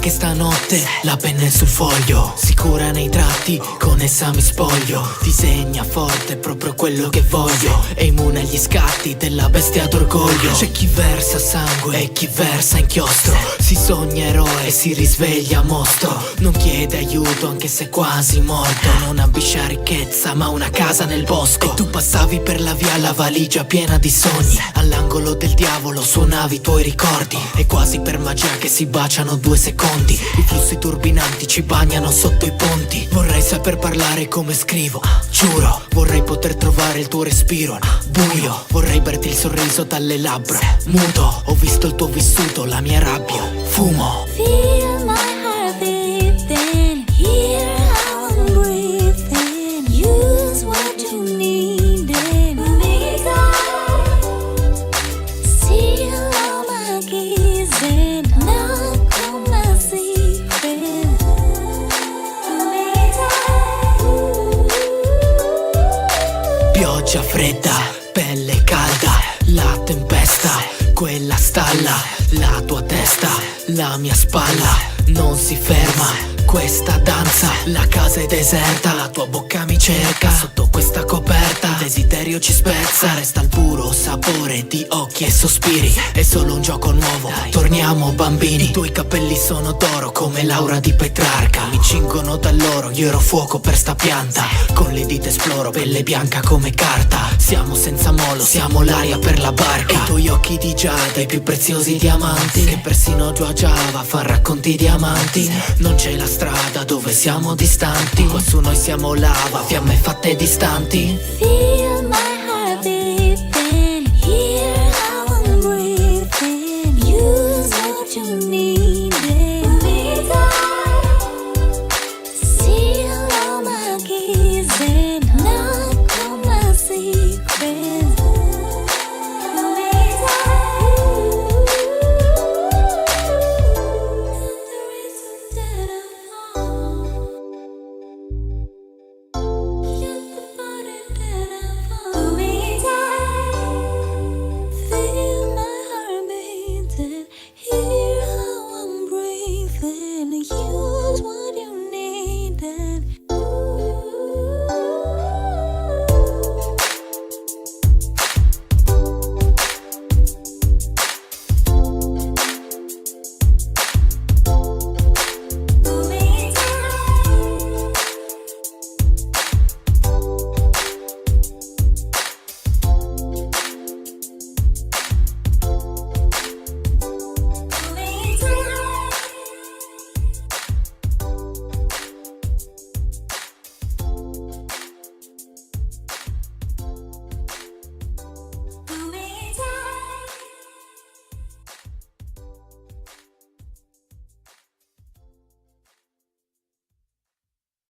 anche stanotte. La penna è sul foglio, sicura nei tratti, con essa mi spoglio. Disegna forte proprio quello che voglio, è immune agli scatti della bestia d'orgoglio. C'è chi versa sangue e chi versa inchiostro, si sogna eroe e si risveglia mostro. Non chiede aiuto anche se è quasi morto, non ambisce a ricchezza ma una casa nel bosco. E tu passavi per la via, la valigia piena di sogni, all'angolo del diavolo suonavi i tuoi ricordi. È quasi per magia che si baciano 2 secondi, i flussi turbinanti ci bagnano sotto i ponti. Vorrei saper parlare come scrivo, giuro. Vorrei poter trovare il tuo respiro buio, vorrei berti il sorriso dalle labbra. Muto, ho visto il tuo vissuto, la mia rabbia. Fumo. Feel my heart beating, hear how I'm breathing. Use what you need and make it up. Seal all my keys and knock on my secret. Make it up. Pioggia fredda, pelle calda, la tempesta, quella stalla, la tua testa, la mia spalla. Non si ferma questa danza, la casa è deserta, la tua bocca mi cerca. Sotto questa coperta il desiderio ci spezza, resta il puro sapore di occhi e sospiri. È solo un gioco nuovo, torniamo bambini. I tuoi capelli sono d'oro come l'aura di Petrarca, mi cingono dall'oro, io ero fuoco per sta pianta. Con le dita esploro, pelle bianca come carta. Siamo senza molo, siamo l'aria per la barca. E i tuoi occhi di giada, i più preziosi diamanti, che persino giù a Giava fa racconti di amanti. Non c'è la strada dove siamo distanti, qua su noi siamo lava, fiamme fatte distanti. Feel my heart beating, hear how I'm breathing. Use what you need and make it up. Seal all my keys and knock on my secrets. Hear how I'm breathing. Use what you need and